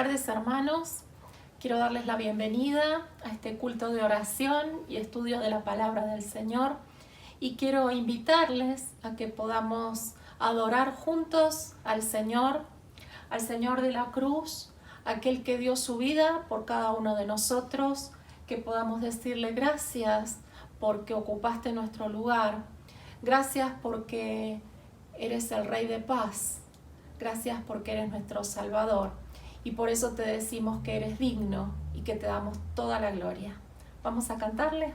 tardes, hermanos. Quiero darles la bienvenida a este culto de oración y estudio de la palabra del Señor. Y quiero invitarles a que podamos adorar juntos al Señor de la cruz, aquel que dio su vida por cada uno de nosotros, que podamos decirle gracias porque ocupaste nuestro lugar, gracias porque eres el Rey de paz, gracias porque eres nuestro Salvador y por eso te decimos que eres digno y que te damos toda la gloria. ¿Vamos a cantarle?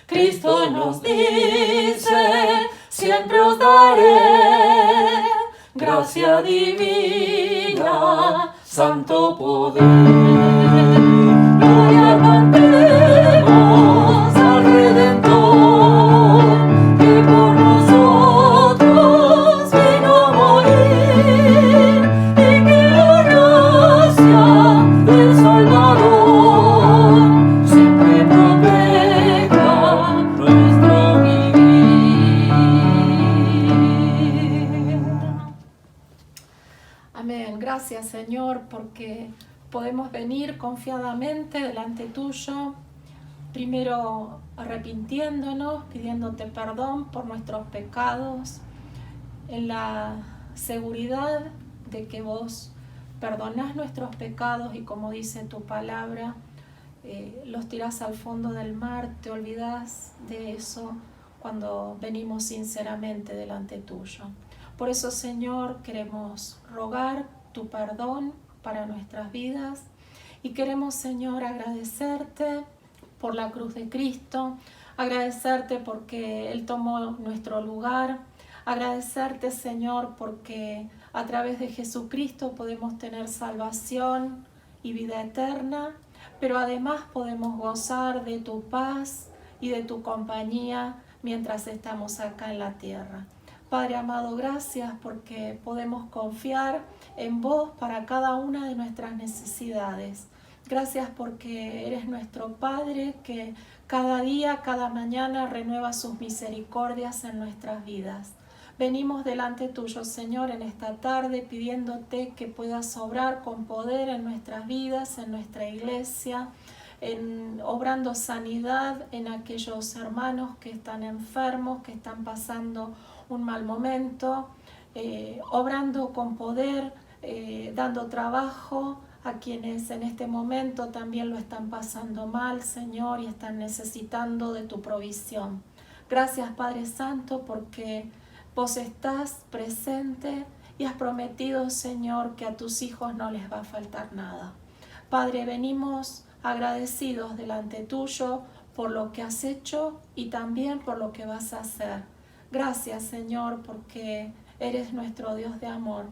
Cristo nos dice, siempre os daré gracia divina, santo poder. Gloria cantemos al Redentor, que por nosotros vino a morir, y que la gracia del Salvador siempre proteja nuestro vivir. Gracias, Señor, porque podemos venir confiadamente delante tuyo, primero arrepintiéndonos, pidiéndote perdón por nuestros pecados, en la seguridad de que vos perdonás nuestros pecados y, como dice tu palabra, los tirás al fondo del mar. Te olvidás de eso cuando venimos sinceramente delante tuyo. Por eso, Señor, queremos rogar tu perdón para nuestras vidas y queremos, Señor, agradecerte por la cruz de Cristo, agradecerte porque Él tomó nuestro lugar, agradecerte, Señor, porque a través de Jesucristo podemos tener salvación y vida eterna, pero además podemos gozar de tu paz y de tu compañía mientras estamos acá en la tierra. Padre amado, gracias porque podemos confiar en vos para cada una de nuestras necesidades. Gracias porque eres nuestro Padre que cada día, cada mañana renueva sus misericordias en nuestras vidas. Venimos delante tuyo, Señor, en esta tarde pidiéndote que puedas obrar con poder en nuestras vidas, en nuestra iglesia, obrando sanidad en aquellos hermanos que están enfermos, que están pasando un mal momento, obrando con poder, dando trabajo a quienes en este momento también lo están pasando mal, Señor, y están necesitando de tu provisión. Gracias, Padre Santo, porque vos estás presente y has prometido, Señor, que a tus hijos no les va a faltar nada. Padre, venimos agradecidos delante tuyo por lo que has hecho y también por lo que vas a hacer. Gracias, Señor, porque eres nuestro Dios de amor.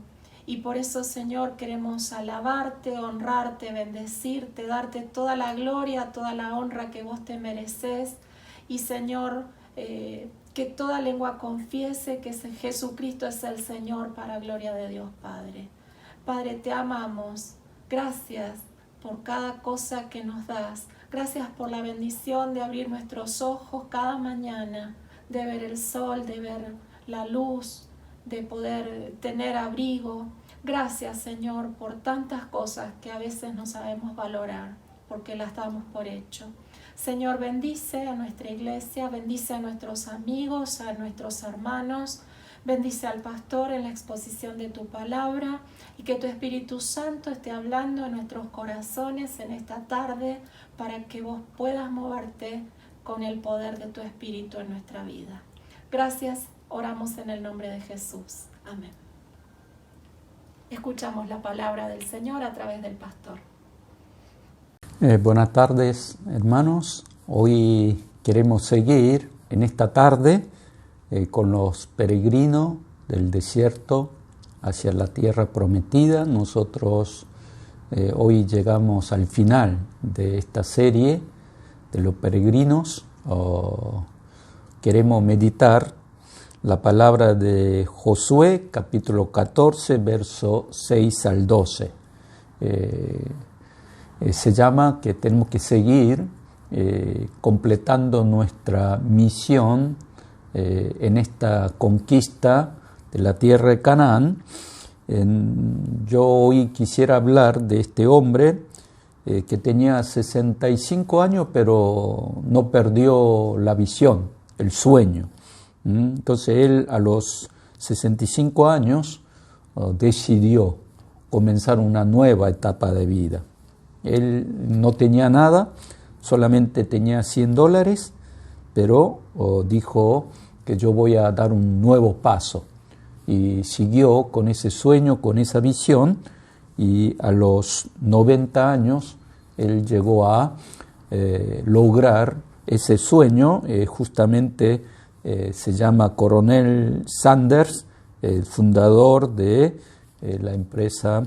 Y por eso, Señor, queremos alabarte, honrarte, bendecirte, darte toda la gloria, toda la honra que vos te mereces. Y, Señor, que toda lengua confiese que Jesucristo es el Señor para gloria de Dios Padre. Padre, te amamos. Gracias por cada cosa que nos das. Gracias por la bendición de abrir nuestros ojos cada mañana, de ver el sol, de ver la luz, de poder tener abrigo. Gracias, Señor, por tantas cosas que a veces no sabemos valorar, porque las damos por hecho. Señor, bendice a nuestra iglesia, bendice a nuestros amigos, a nuestros hermanos, bendice al pastor en la exposición de tu palabra y que tu Espíritu Santo esté hablando en nuestros corazones en esta tarde para que vos puedas moverte con el poder de tu Espíritu en nuestra vida. Gracias, oramos en el nombre de Jesús. Amén. Escuchamos la palabra del Señor a través del pastor. Buenas tardes, hermanos. Hoy queremos seguir en esta tarde con los peregrinos del desierto hacia la tierra prometida. Nosotros hoy llegamos al final de esta serie de los peregrinos. Queremos meditar la palabra de Josué, capítulo 14, verso 6 al 12. Se llama que tenemos que seguir completando nuestra misión en esta conquista de la tierra de Canaán. Yo hoy quisiera hablar de este hombre que tenía 65 años, pero no perdió la visión, el sueño. Entonces él a los 65 años decidió comenzar una nueva etapa de vida. Él no tenía nada, solamente tenía $100, pero dijo que yo voy a dar un nuevo paso. Y siguió con ese sueño, con esa visión, y a los 90 años él llegó a lograr ese sueño. Justamente se llama Coronel Sanders, el fundador de la empresa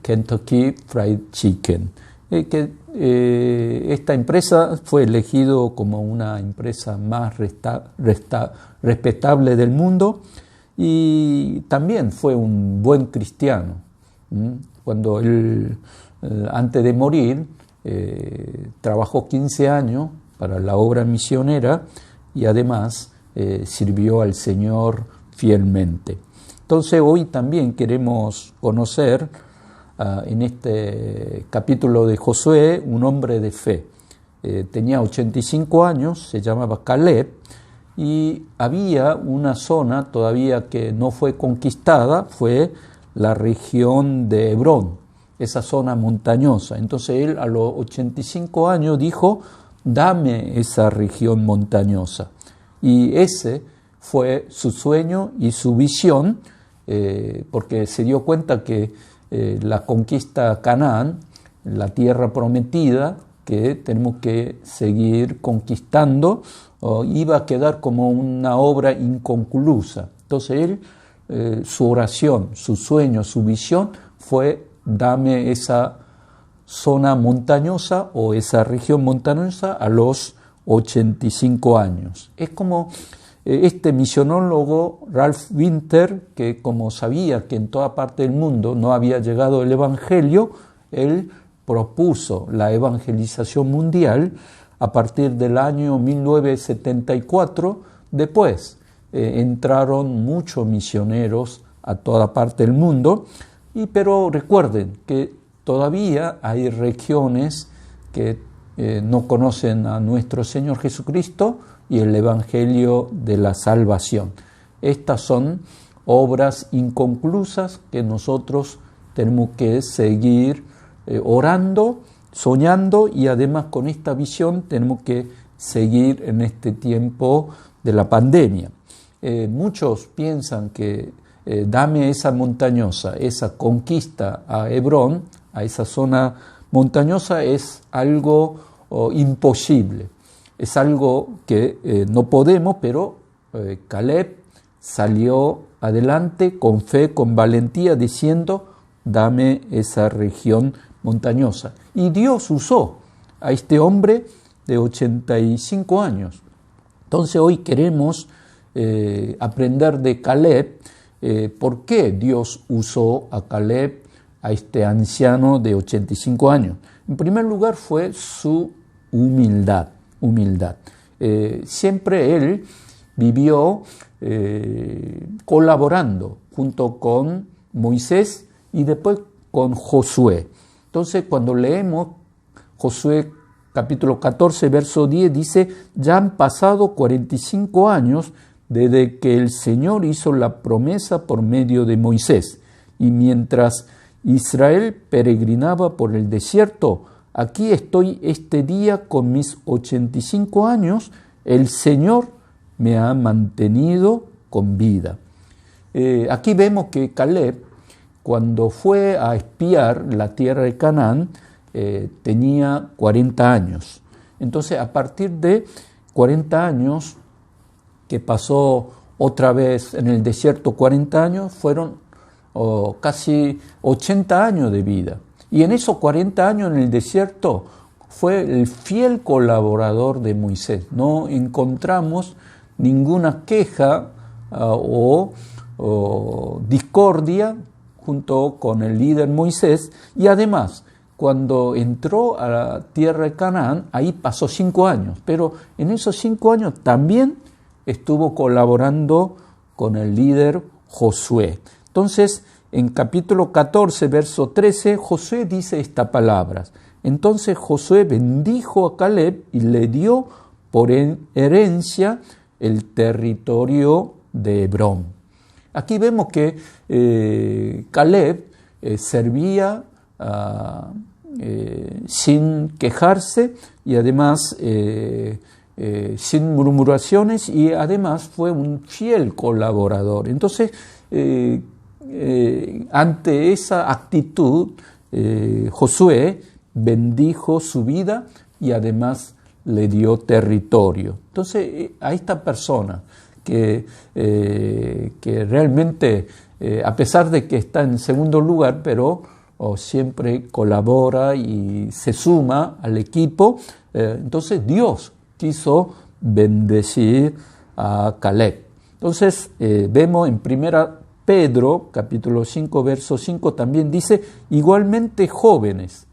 Kentucky Fried Chicken. Esta empresa fue elegido como una empresa más respetable del mundo y también fue un buen cristiano. Cuando él, antes de morir, trabajó 15 años para la obra misionera y además sirvió al Señor fielmente. Entonces hoy también queremos conocer en este capítulo de Josué un hombre de fe. Tenía 85 años, se llamaba Caleb, y había una zona todavía que no fue conquistada, fue la región de Hebrón, esa zona montañosa. Entonces él a los 85 años dijo, dame esa región montañosa. Y ese fue su sueño y su visión, porque se dio cuenta que la conquista Canaán, la tierra prometida, que tenemos que seguir conquistando, iba a quedar como una obra inconclusa. Entonces él, su oración, su sueño, su visión fue, dame esa zona montañosa o esa región montañosa a los 85 años. Es como este misionólogo Ralph Winter, que como sabía que en toda parte del mundo no había llegado el Evangelio, él propuso la evangelización mundial a partir del año 1974. Después entraron muchos misioneros a toda parte del mundo, pero recuerden que todavía hay regiones que no conocen a nuestro Señor Jesucristo y el Evangelio de la salvación. Estas son obras inconclusas que nosotros tenemos que seguir orando, soñando, y además con esta visión tenemos que seguir en este tiempo de la pandemia. Muchos piensan que dame esa montañosa, esa conquista a Hebrón, a esa zona montañosa, es algo imposible, es algo que no podemos, pero Caleb salió adelante con fe, con valentía, diciendo, dame esa región montañosa. Y Dios usó a este hombre de 85 años. Entonces hoy queremos aprender de Caleb, por qué Dios usó a Caleb, a este anciano de 85 años. En primer lugar fue su humildad. Siempre él vivió colaborando junto con Moisés y después con Josué. Entonces cuando leemos Josué capítulo 14, verso 10, dice, ya han pasado 45 años desde que el Señor hizo la promesa por medio de Moisés, y mientras Israel peregrinaba por el desierto, aquí estoy este día con mis 85 años, el Señor me ha mantenido con vida. Aquí vemos que Caleb, cuando fue a espiar la tierra de Canaán, tenía 40 años. Entonces, a partir de 40 años, que pasó otra vez en el desierto 40 años, fueron casi 80 años de vida. Y en esos 40 años en el desierto fue el fiel colaborador de Moisés. No encontramos ninguna queja o discordia junto con el líder Moisés, y además cuando entró a la tierra de Canaán, ahí pasó 5 años, pero en esos 5 años también estuvo colaborando con el líder Josué. Entonces, en capítulo 14, verso 13, Josué dice estas palabras. Entonces Josué bendijo a Caleb y le dio por herencia el territorio de Hebrón. Aquí vemos que Caleb servía sin quejarse y además sin murmuraciones, y además fue un fiel colaborador. Entonces, ante esa actitud, Josué bendijo su vida y además le dio territorio. Entonces, a esta persona que realmente, a pesar de que está en segundo lugar, pero siempre colabora y se suma al equipo, entonces Dios quiso bendecir a Caleb. Entonces vemos en 1 Pedro capítulo 5 verso 5 también dice, igualmente jóvenes,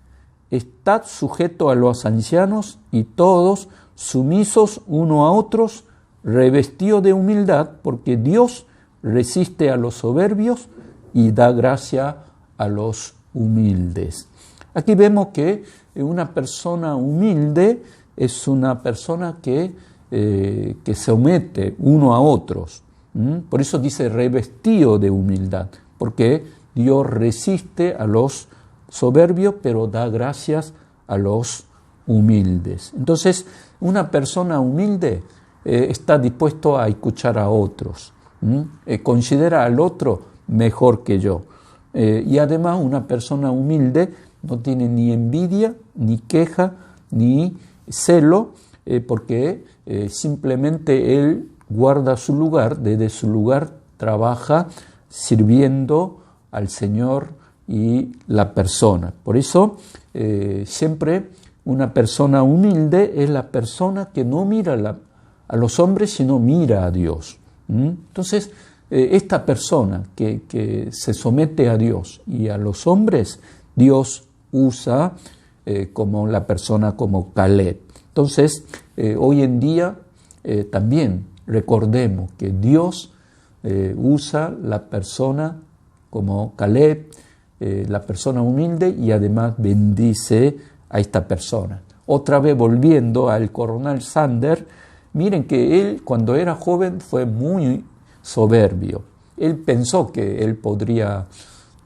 estad sujetos a los ancianos y todos sumisos uno a otros, revestidos de humildad, porque Dios resiste a los soberbios y da gracia a los humildes. Aquí vemos que una persona humilde es una persona que somete uno a otros. Por eso dice revestido de humildad, porque Dios resiste a los soberbios, pero da gracias a los humildes. Entonces, una persona humilde está dispuesto a escuchar a otros, considera al otro mejor que yo. Y además, una persona humilde no tiene ni envidia, ni queja, ni celo, porque simplemente él guarda su lugar, desde su lugar trabaja sirviendo al Señor y la persona. Por eso siempre una persona humilde es la persona que no mira a los hombres, sino mira a Dios. Entonces, esta persona que se somete a Dios y a los hombres, Dios usa como la persona como Caleb. Entonces, hoy en día también recordemos que Dios usa la persona como Caleb, la persona humilde, y además bendice a esta persona. Otra vez volviendo al coronel Sanders, miren que él cuando era joven fue muy soberbio. Él pensó que él podría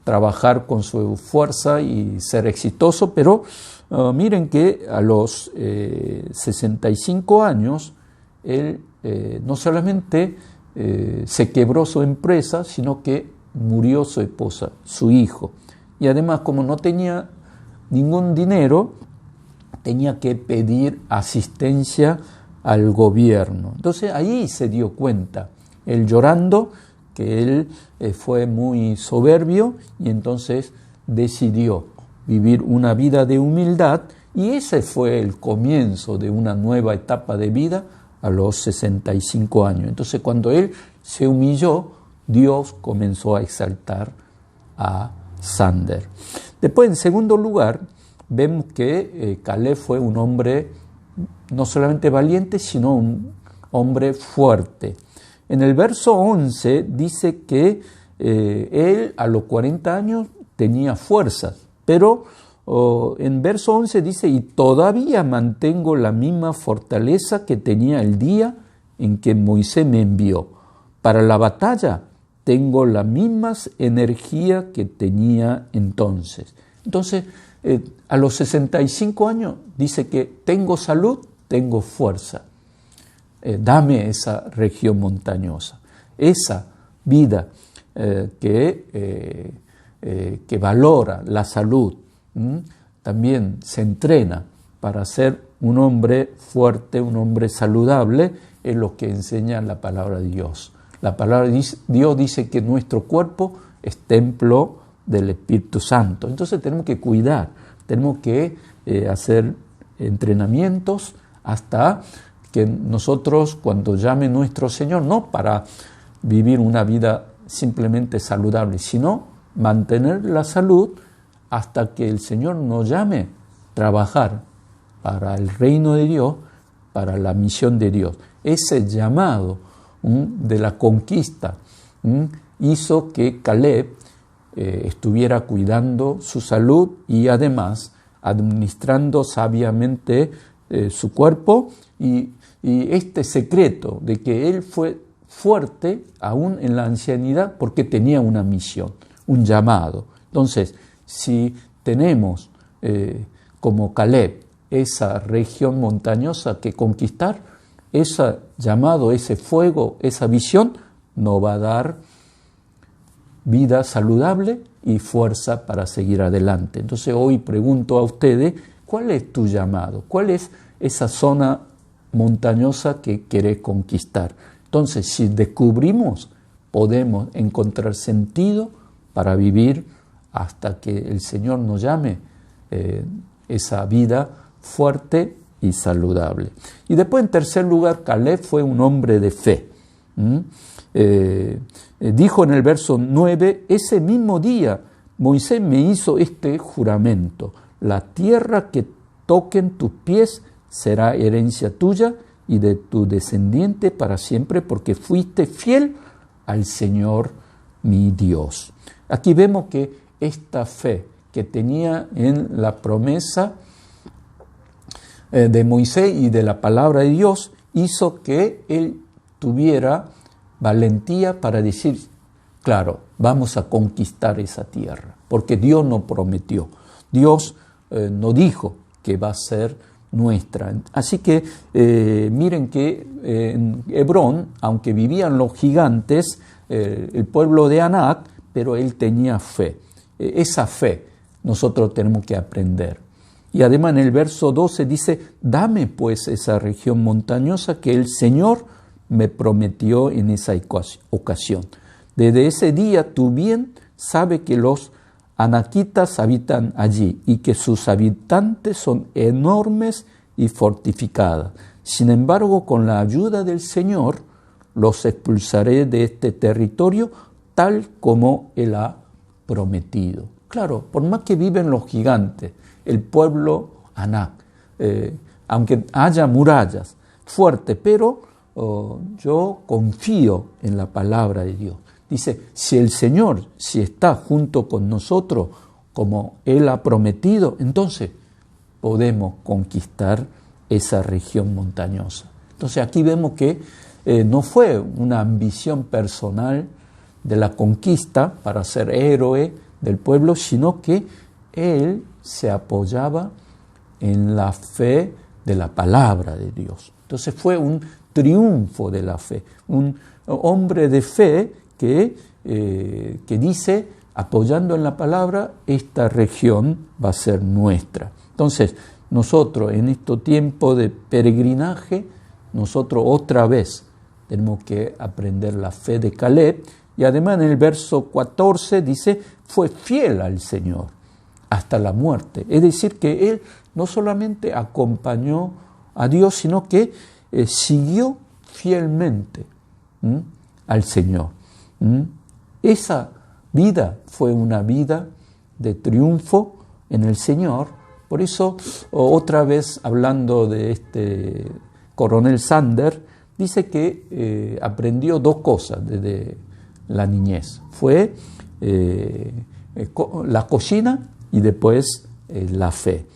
trabajar con su fuerza y ser exitoso, pero miren que a los 65 años él no solamente se quebró su empresa, sino que murió su esposa, su hijo. Y además, como no tenía ningún dinero, tenía que pedir asistencia al gobierno. Entonces ahí se dio cuenta, él llorando, que él fue muy soberbio y entonces decidió vivir una vida de humildad, y ese fue el comienzo de una nueva etapa de vida a los 65 años. Entonces cuando él se humilló, Dios comenzó a exaltar a Sanders. Después, en segundo lugar, vemos que Caleb fue un hombre no solamente valiente, sino un hombre fuerte. En el verso 11 dice que él a los 40 años tenía fuerzas, pero en verso 11 dice, y todavía mantengo la misma fortaleza que tenía el día en que Moisés me envió. Para la batalla tengo la misma energía que tenía entonces. Entonces, a los 65 años dice que tengo salud, tengo fuerza. Dame esa región montañosa, esa vida que valora la salud. También se entrena para ser un hombre fuerte, un hombre saludable, es lo que enseña la palabra de Dios. La palabra de Dios dice que nuestro cuerpo es templo del Espíritu Santo. Entonces tenemos que cuidar, tenemos que hacer entrenamientos hasta que nosotros, cuando llame nuestro Señor, no para vivir una vida simplemente saludable, sino mantener la salud hasta que el Señor nos llame a trabajar para el reino de Dios, para la misión de Dios. Ese llamado de la conquista hizo que Caleb estuviera cuidando su salud y además administrando sabiamente su cuerpo, y este secreto de que él fue fuerte aún en la ancianidad porque tenía una misión, un llamado. Entonces, si tenemos como Caleb esa región montañosa que conquistar, ese llamado, ese fuego, esa visión nos va a dar vida saludable y fuerza para seguir adelante. Entonces hoy pregunto a ustedes, ¿cuál es tu llamado? ¿Cuál es esa zona montañosa que querés conquistar? Entonces, si descubrimos, podemos encontrar sentido para vivir hasta que el Señor nos llame esa vida fuerte y saludable. Y después, en tercer lugar, Caleb fue un hombre de fe. Dijo en el verso 9, ese mismo día Moisés me hizo este juramento: la tierra que toquen tus pies será herencia tuya y de tu descendiente para siempre, porque fuiste fiel al Señor mi Dios. Aquí vemos que esta fe que tenía en la promesa de Moisés y de la palabra de Dios hizo que él tuviera valentía para decir, claro, vamos a conquistar esa tierra, porque Dios no prometió, Dios no dijo que va a ser nuestra. Así que miren que en Hebrón, aunque vivían los gigantes, el pueblo de Anac, pero él tenía fe. Esa fe nosotros tenemos que aprender. Y además en el verso 12 dice, dame pues esa región montañosa que el Señor me prometió en esa ocasión. Desde ese día tú bien sabes que los anaquitas habitan allí y que sus habitantes son enormes y fortificadas. Sin embargo, con la ayuda del Señor, los expulsaré de este territorio tal como Él ha prometido. Claro, por más que viven los gigantes, el pueblo Anac, aunque haya murallas fuertes, pero yo confío en la palabra de Dios. Dice, si el Señor, si está junto con nosotros, como Él ha prometido, entonces podemos conquistar esa región montañosa. Entonces aquí vemos que no fue una ambición personal de la conquista para ser héroe del pueblo, sino que él se apoyaba en la fe de la palabra de Dios. Entonces fue un triunfo de la fe, un hombre de fe que dice, apoyando en la palabra, esta región va a ser nuestra. Entonces, nosotros en este tiempo de peregrinaje, nosotros otra vez tenemos que aprender la fe de Caleb. Y además en el verso 14 dice, fue fiel al Señor hasta la muerte. Es decir, que él no solamente acompañó a Dios, sino que siguió fielmente al Señor. Esa vida fue una vida de triunfo en el Señor. Por eso, otra vez hablando de este coronel Sanders, dice que aprendió dos cosas desde la niñez. Fue la cocina y después la fe,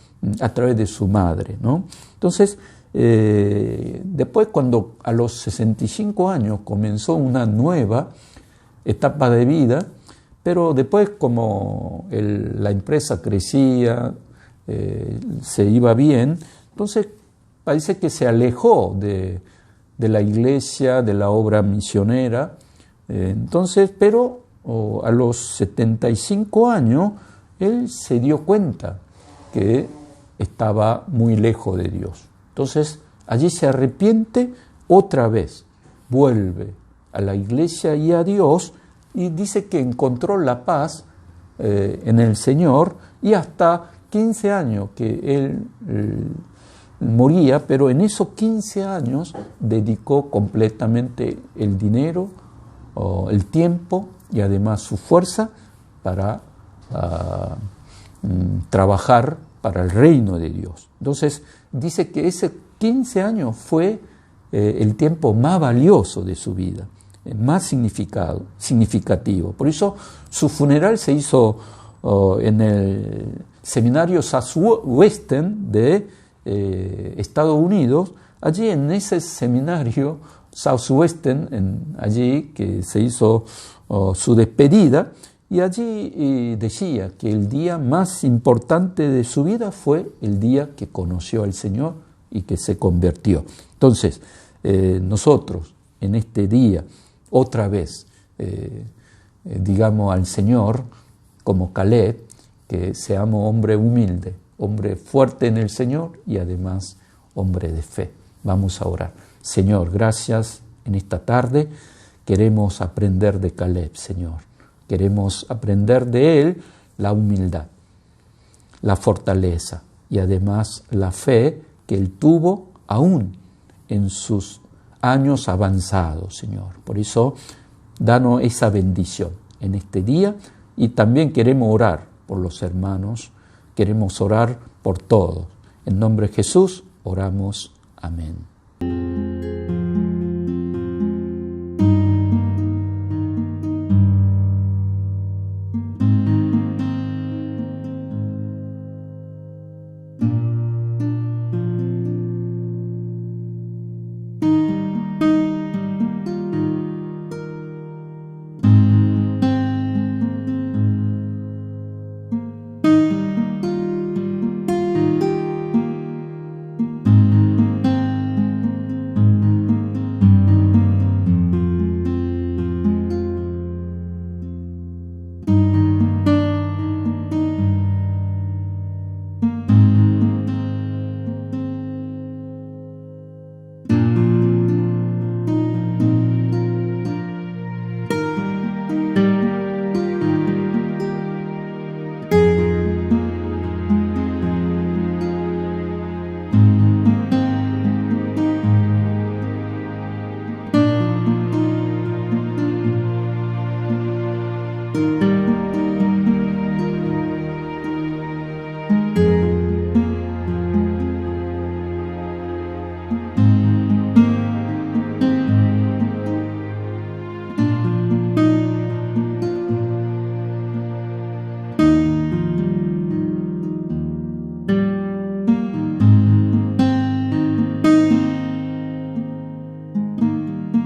a través de su madre, ¿no? Entonces, después cuando a los 65 años comenzó una nueva etapa de vida, pero después como la empresa crecía, se iba bien, entonces parece que se alejó de la iglesia, de la obra misionera. Entonces, pero a los 75 años, él se dio cuenta que estaba muy lejos de Dios. Entonces, allí se arrepiente otra vez, vuelve a la iglesia y a Dios, y dice que encontró la paz en el Señor, y hasta 15 años que él moría, pero en esos 15 años dedicó completamente el dinero, el tiempo y además su fuerza para trabajar para el reino de Dios. Entonces dice que ese 15 años fue el tiempo más valioso de su vida, más significativo. Por eso su funeral se hizo en el seminario Southwestern de Estados Unidos. Allí en ese seminario Southwestern, allí que se hizo su despedida, y allí decía que el día más importante de su vida fue el día que conoció al Señor y que se convirtió. Entonces, nosotros en este día, otra vez, digamos al Señor, como Caleb, que seamos hombre humilde, hombre fuerte en el Señor y además hombre de fe. Vamos a orar. Señor, gracias en esta tarde. Queremos aprender de Caleb, Señor. Queremos aprender de él la humildad, la fortaleza y además la fe que él tuvo aún en sus años avanzados, Señor. Por eso, danos esa bendición en este día, y también queremos orar por los hermanos, queremos orar por todos. En nombre de Jesús oramos. Amén.